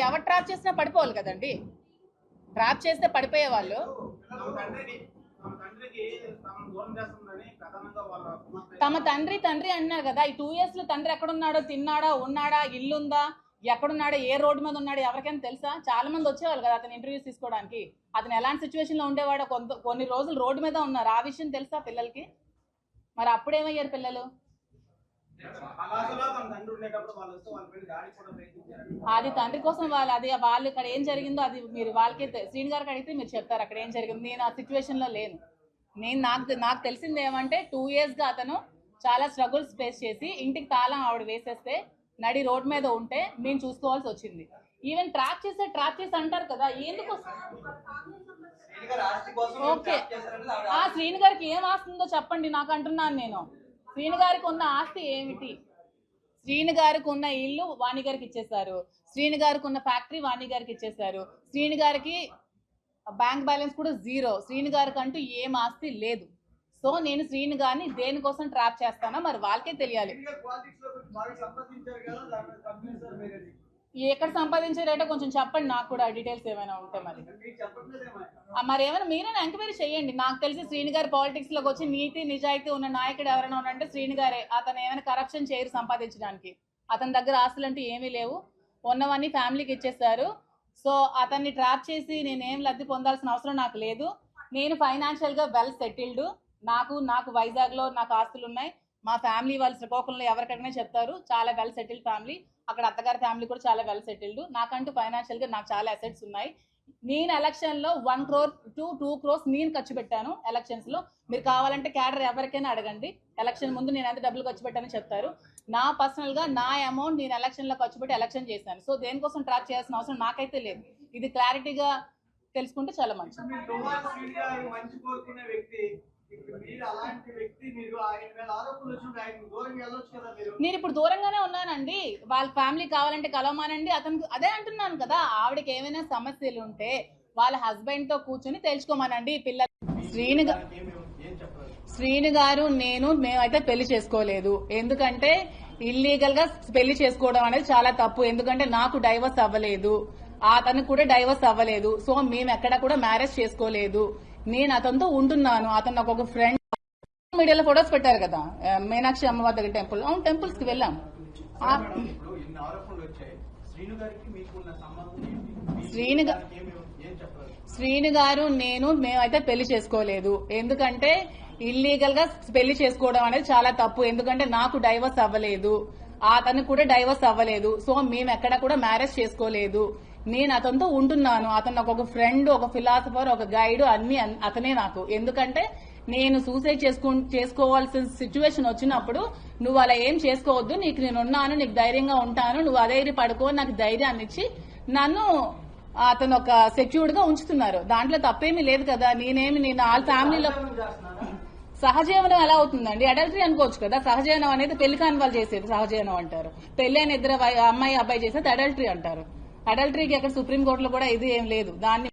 ఎవరు ట్రాప్ చేసినా పడిపోవాలి కదండి. ట్రాప్ చేస్తే పడిపోయే వాళ్ళు. తమ తండ్రి అన్నారు కదా, ఈ 2 years లో తండ్రి ఎక్కడున్నాడో, తిన్నాడా, ఉన్నాడా, ఇల్లుందా, ఎక్కడున్నాడో, ఏ రోడ్డు మీద ఉన్నాడో ఎవరికైనా తెలుసా? చాలా మంది వచ్చేవాళ్ళు కదా అతను ఇంటర్వ్యూస్ తీసుకోవడానికి. అతను ఎలాంటి సిచ్యువేషన్ లో ఉండేవాడో, కొన్ని రోజులు రోడ్డు మీద ఉన్నారు. ఆ విషయం తెలుసా పిల్లలకి? మరి అప్పుడేమయ్యారు పిల్లలు? అది తండ్రి కోసం వాళ్ళు ఇక్కడ ఏం జరిగిందో అది మీరు వాళ్ళకి శ్రీని గారికి అడిగితే మీరు చెప్తారు అక్కడ ఏం జరిగింది. నేను ఆ సిచ్యువేషన్ లో లేను. నాకు తెలిసింది ఏమంటే 2 years గా అతను చాలా స్ట్రగుల్స్ ఫేస్ చేసి ఇంటికి తాళం ఆవిడ వేసేస్తే నడి రోడ్ మీద ఉంటే మేము చూసుకోవాల్సి వచ్చింది. ఈవెన్ ట్రాప్ చేసి అంటారు కదా, ఎందుకు? ఓకే, ఆ శ్రీని గారికి ఏం ఆస్తుందో చెప్పండి నాకు అంటున్నాను నేను. శ్రీని గారికి ఉన్న ఆస్తి ఏమిటి? శ్రీని గారికి ఉన్న ఇల్లు వాణి గారికి ఇచ్చేశారు. శ్రీని గారికి ఉన్న ఫ్యాక్టరీ వాణి గారికి ఇచ్చేశారు. శ్రీని గారికి బ్యాంక్ బ్యాలెన్స్ కూడా 0. శ్రీని గారికి అంటూ ఏం ఆస్తి లేదు. సో నేను శ్రీని గారిని దేనికోసం ట్రాప్ చేస్తానో మరి వాళ్ళకే తెలియాలి. ఎక్కడ సంపాదించారంటే కొంచెం చెప్పండి నాకు కూడా డీటెయిల్స్ ఏమైనా ఉంటే. మరి ఏమైనా మీరైనా ఎంక్వైరీ చేయండి. నాకు తెలిసి శ్రీని గారి పాలిటిక్స్ లోకి వచ్చి నీతి నిజాయితీ ఉన్న నాయకుడు ఎవరైనా ఉన్నంటే శ్రీని గారే. అతను ఏమైనా కరప్షన్ చేయరు సంపాదించడానికి. అతని దగ్గర ఆస్తులు అంటూ ఏమీ లేవు, ఉన్నవన్నీ ఫ్యామిలీకి ఇచ్చేస్తారు. సో అతన్ని ట్రాప్ చేసి నేనేం లబ్ధి పొందాల్సిన అవసరం నాకు లేదు. నేను ఫైనాన్షియల్ గా వెల్ సెటిల్డ్. నాకు వైజాగ్ లో నాకు ఆస్తులు ఉన్నాయి. మా ఫ్యామిలీ వాళ్ళు శ్రీకాకుళంలో ఎవరికైనా చెప్తారు చాలా వెల్ సెటిల్డ్ ఫ్యామిలీ. అక్కడ అత్తగారి ఫ్యామిలీ కూడా చాలా వెల్ సెటిల్డ్. నాకంటూ ఫైనాన్షియల్ గా నాకు చాలా అసెట్స్ ఉన్నాయి. నేను ఎలక్షన్ లో 1 crore to 2 crores నేను ఖర్చు పెట్టాను ఎలక్షన్స్ లో. మీరు కావాలంటే క్యాడర్ ఎవరికైనా అడగండి. ఎలక్షన్ ముందు నేను ఎంత డబ్బులు ఖర్చు పెట్టానని చెప్తారు. నా పర్సనల్ గా నా అమౌంట్ నేను ఎలక్షన్ లో ఖర్చు పెట్టి ఎలక్షన్ చేశాను. సో దేనికోసం ట్రాప్ చేయాల్సిన అవసరం నాకైతే లేదు. ఇది క్లారిటీగా తెలుసుకుంటే చాలా మంచిది. నేను ఇప్పుడు దూరంగానే ఉన్నానండి. వాళ్ళ ఫ్యామిలీ కావాలంటే కలవమానండి. అతను అదే అంటున్నాను కదా, ఆవిడకి ఏమైనా సమస్యలు ఉంటే వాళ్ళ హస్బెండ్ తో కూర్చొని తెలుసుకోమనండి. పిల్లలు శ్రీని గారు మేమైతే పెళ్లి చేసుకోలేదు. ఎందుకంటే ఇల్లీగల్ గా పెళ్లి చేసుకోవడం అనేది చాలా తప్పు. ఎందుకంటే నాకు డైవర్స్ అవ్వలేదు, అతనికి కూడా డైవర్స్ అవ్వలేదు. సో మేము ఎక్కడ కూడా మ్యారేజ్ చేసుకోలేదు. నేను అతనితో ఉంటున్నాను. అతను నాకు ఒక ఫ్రెండ్. మీడియాలో ఫొటోస్ పెట్టారు కదా మీనాక్షి అమ్మవారి దగ్గర టెంపుల్. అవును, టెంపుల్స్ కి వెళ్ళాం. శ్రీని గారు మేమైతే పెళ్లి చేసుకోలేదు. ఎందుకంటే ఇల్లీగల్ గా పెళ్లి చేసుకోవడం అనేది చాలా తప్పు. ఎందుకంటే నాకు డైవర్స్ అవ్వలేదు, అతనికి కూడా డైవర్స్ అవ్వలేదు. సో మేము ఎక్కడ కూడా మ్యారేజ్ చేసుకోలేదు. నేను అతనితో ఉంటున్నాను. అతను నాకు ఒక ఫ్రెండ్, ఒక ఫిలాసఫర్, ఒక గైడ్, అన్ని అతనే నాకు. ఎందుకంటే నేను సూసైడ్ చేసుకోవాల్సిన సిచ్యువేషన్ వచ్చినప్పుడు నువ్వు అలా ఏం చేసుకోవద్దు, నీకు నేను ఉన్నాను, నీకు ధైర్యంగా ఉంటాను, నువ్వు అదే పడుకో, నాకు ధైర్యాన్ని ఇచ్చి నన్ను అతను ఒక సెక్యూర్డ్ గా ఉంచుతున్నారు. దాంట్లో తప్పేమీ లేదు కదా. నేను వాళ్ళ ఫ్యామిలీలో సహజీవనం ఎలా అవుతుందండి? అడల్టరీ అనుకోవచ్చు కదా. సహజీవనం అనేది పెళ్లి కాని వాళ్ళు చేసేది సహజీవనం అంటారు. పెళ్లి అయిన ఇద్దరు అమ్మాయి అబ్బాయి చేసేది అడల్టరీ అంటారు. అడల్టరీకి అక్కడ సుప్రీంకోర్టులో కూడా ఇది ఏం లేదు. దాన్ని